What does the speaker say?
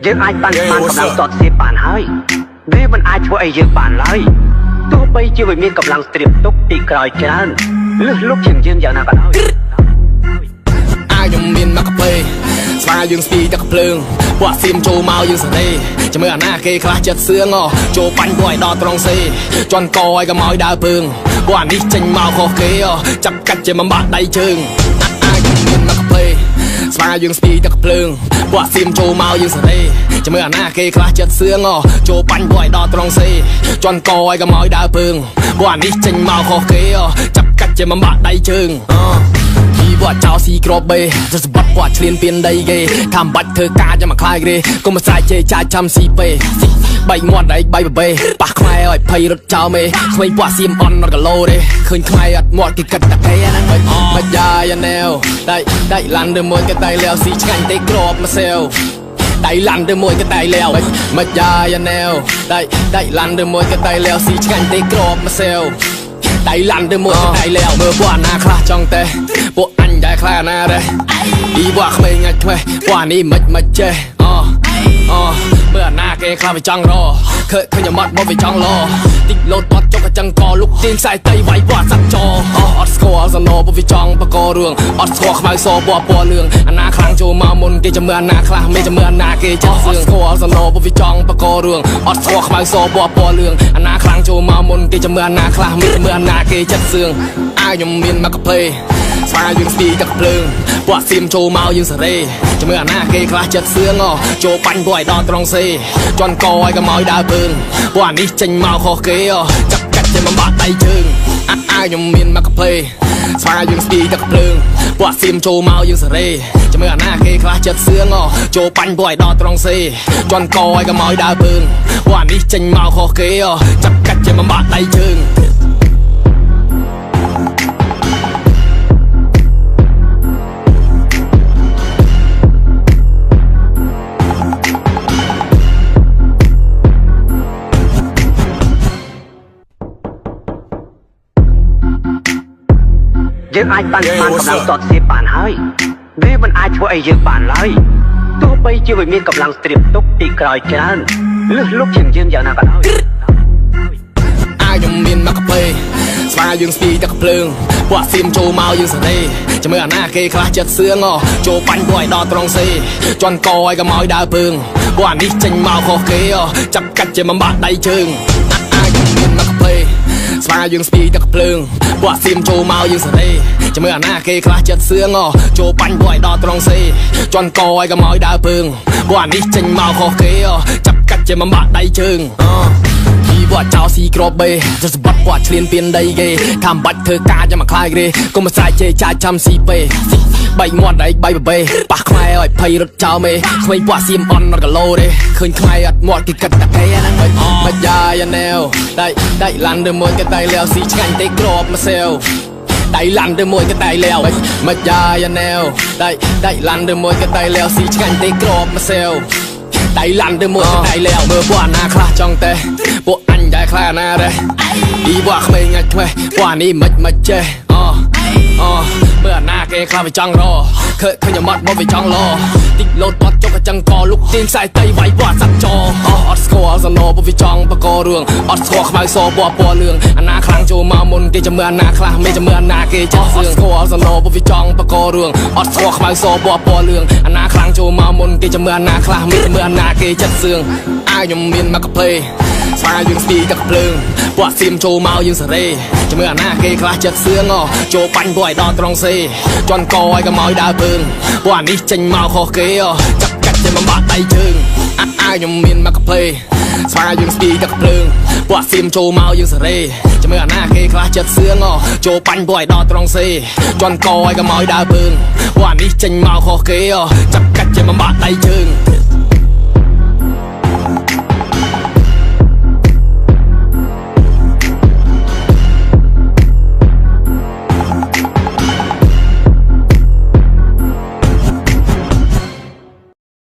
យើងអាចបានកំឡុងតតសៀបបានហើយវាមិនអាចធ្វើឲ្យយើងបានឡើយទោះបីជាវាមានកម្លាំងស្ត្រៀមទុកពីក្រោយច្រើនលឹះលុកជាងយើងយ៉ាងណាក៏ដោយខ្ញុំមានមកកាហ្វេស្វាយើងស្ពីទឹកភ្លើងពួកសៀមចូលមកយើងសេរីចាំមើលអាណាគេខ្លះចិត្តសឿងចូលបាញ់ពួកឲ្យដល់ត្រង់សេជន់កឲ្យកុំឲ្យដើរពើងពួកអានេះចេញមកខុសគេចាប់កាច់ជាមិនបាក់ដៃជើងខ្ញុំមានមកកាហ្វេស្វាយើងស្ពីទឹកភ្លើងពួកសៀមចូលមកយើងសេរីចាំមើលអាណាគេខ្លះចិត្តសឿងចូលបាញ់ពួកឲ្យដល់ត្រង់សេជន់កឲ្យកុំឲ្យដើរពើងពួកអានេះចេញមកខុសគេចាប់កាច់ជាមិនបាក់ដៃជើងពួកចោលស៊ីក្របបេទៅសបាត់ពួកឆ្លៀនពៀនដីគេថាមិនបាច់ធ្វើការចាំមកខ្លាយគេកុំស្រែកជេរចាចាំស៊ីពេបែកមាត់ឯងបែកបបេប៉ះខ្មែរឲ្យភ័យរត់ចោលមេក្មេងពួកសៀមអន់រត់គីឡូទេឃើញខ្មែរអត់មាត់គេគិតតែគេហ្នឹងមិនយ៉ាយ៉ាណែវដៃឡាន់ទៅមួយក៏ដៃលាវស៊ីឆ្ងាញ់ទេក្របមកសេវដៃឡាន់ទៅមួយក៏ដៃលាវមិនយ៉ាយ៉ាណែវដៃឡាន់ទៅមួយក៏ដៃលាវស៊ីឆ្ងាញ់ទេក្របមកសេវដៃឡាន់ទៅមួយក៏ដៃលាវមើលពួកអាណាខ្លះចង់ទេពួកអញដែរខ្លះណាដែរពីពួកក្មេងងាច់ថ្មីពួកនេះមិនចេះមើលអាណាគេខ្លះវាចង់រឃើញមកមកវាចង់លតិចលោតអត់ចុកកញ្ចឹងកលុកទៀងខ្សែតៃវាយពួកសាប់ចអត់ស្គាល់សណោពួកវាចង់បករឿងអត់ស្គាល់ខ្មៅសពណ៌លឿងអាណាខ្លាំងចូលមកមុនគេចាំមើលអាណាខ្លះមិនចាំមើលអាណាគេចាស់សឿងស្គាល់សណោពួកវាចង់បករឿងអត់ស្គាល់ខ្មៅសពណ៌លឿងអាណាខ្លាំងចូលមកមុនគេចាំមើលអាណាខ្លះមិនចាំមើលអាណាគេចាស់សឿងខ្ញុំមានមកកាហ្វេស្វាយើងស្ពីទឹកភ្លើងពួកសៀមចូលមកយើងសេរីចាំមើលអាណាគេខ្លះចិត្តសឿងចូលបាញ់ពួកឲ្យដល់ត្រង់សេជន់កឲ្យកុំឲ្យដើរពើងពួកអានេះចេញមកខុសគេចាប់កាច់ជាមិនបាក់ដៃជើងខ្ញុំមានមកកាហ្វេស្វាយើងស្ពីទឹកភ្លើងពួកសៀមចូលមកយើងសេរីចាំមើលអាណាគេខ្លះចិត្តសឿងចូលបាញ់ពួកឲ្យដល់ត្រង់សេជន់កឲ្យកុំឲ្យដើរពើងពួកអានេះចេញមកខុសគេចាប់កាច់ជាមិនបាក់ដៃជើងយើងអាចបានកម្លាំងតតសៀបបានហើយវាមិនអាចធ្វើឲ្យយើងបានឡើយទោះបីជាវាមានកម្លាំងស្ត្រៀមទុកពីក្រោយច្រើនលឹះលុកជាងយើងយ៉ាងណាក៏ដោយខ្ញុំមានមកកាហ្វេស្វាយើងស្ពីទឹកភ្លើងពួកសៀមចូលមកយើងសេរីចាំមើលអាណាគេខ្លះចិត្តសឿងចូលបាញ់ពួកឲ្យដល់ត្រង់សេជន់កឲ្យកុំឲ្យដើរពើងពួកអានេះចេញមកខុសគេចាប់កាច់ជាមិនបាក់ដៃជើងខ្ញុំមានមកកាហ្វេស្វាយើងស្ពីទឹកភ្លើងពួកសៀមចូលមកយើងសេរីចាំមើលអាណាគេខ្លះចិត្តសឿងចូលបាញ់ពួកឲ្យដល់ត្រង់សេជន់កឲ្យកុំឲ្យដើរពើងពួកអានេះចេញមកខុសគេចាប់កាច់ជាមិនបាក់ដៃជើងពួកចោលស៊ីក្របបេទៅសបាត់ពួកឆ្លៀនពៀនដីគេថាមិនបាច់ធ្វើការចាំមកខ្លាយគេកុំស្រែកជេរចាចាំស៊ីពេបែកមាត់ឯងបែកបបេប៉ះខ្មែរឲ្យភ័យរត់ចោលមេក្មេងពួកសៀមអន់រត់គីឡូទេឃើញខ្មែរអត់មាត់គេគិតតែគេហ្នឹងមិនយ៉ាយ៉ាណែវដៃឡាន់ទៅមួយក៏ដៃលាវស៊ីឆ្ងាញ់ទេក្របមកសេវដៃឡាន់ទៅមួយក៏ដៃលាវមិនយ៉ាយ៉ាណែវដៃឡាន់ទៅមួយក៏ដៃលាវស៊ីឆ្ងាញ់ទេក្របមកសេវដៃឡាន់ទៅមួយក៏ដៃលាវមើលពួកអាណាខ្លះចង់ទេពួកអញដែរខ្លះណាដែរពីពួកក្មេងងាច់ថ្មីពួកនេះមិនចេះមើលអាណាគេខ្លះវាចង់រឃើញមកមកវាចង់លតិចលោតអត់ចុកកញ្ចឹងកលុកទៀងខ្សែតៃវាយពួកសាប់ចអត់ស្គាល់សណោពួកវាចង់បករឿងអត់ស្គាល់ខ្មៅសពណ៌លឿងអាណាខ្លាំងចូលមកមុនគេចាំមើលអាណាខ្លះមិនចាំមើលអាណាគេចាស់សឿងស្គាល់សណោពួកវាចង់បករឿងអត់ស្គាល់ខ្មៅសពណ៌លឿងអាណាខ្លាំងចូលមកមុនគេចាំមើលអាណាខ្លះមិនចាំមើលអាណាគេចាស់សឿងខ្ញុំមានមកកាហ្វេស្វាយើងស្ពីទឹកភ្លើងពួកសៀមចូលមកយើងសេរីចាំមើលអាណាគេខ្លះចិត្តសឿងចូលបាញ់ពួកឲ្យដល់ត្រង់សេជន់កឲ្យកុំឲ្យដើរពើងពួកអានេះចេញមកខុសគេចាប់កាច់ជាមិនបាក់ដៃជើងខ្ញុំមានមកកាហ្វេស្វាយើងស្ពីទឹកភ្លើងពួកសៀមចូលមកយើងសេរីចាំមើលអាណាគេខ្លះចិត្តសឿងចូលបាញ់ពួកឲ្យដល់ត្រង់សេជន់កឲ្យកុំឲ្យដើរពើងពួកអានេះចេញមកខុសគេចាប់កាច់ជាមិនបាក់ដៃជើង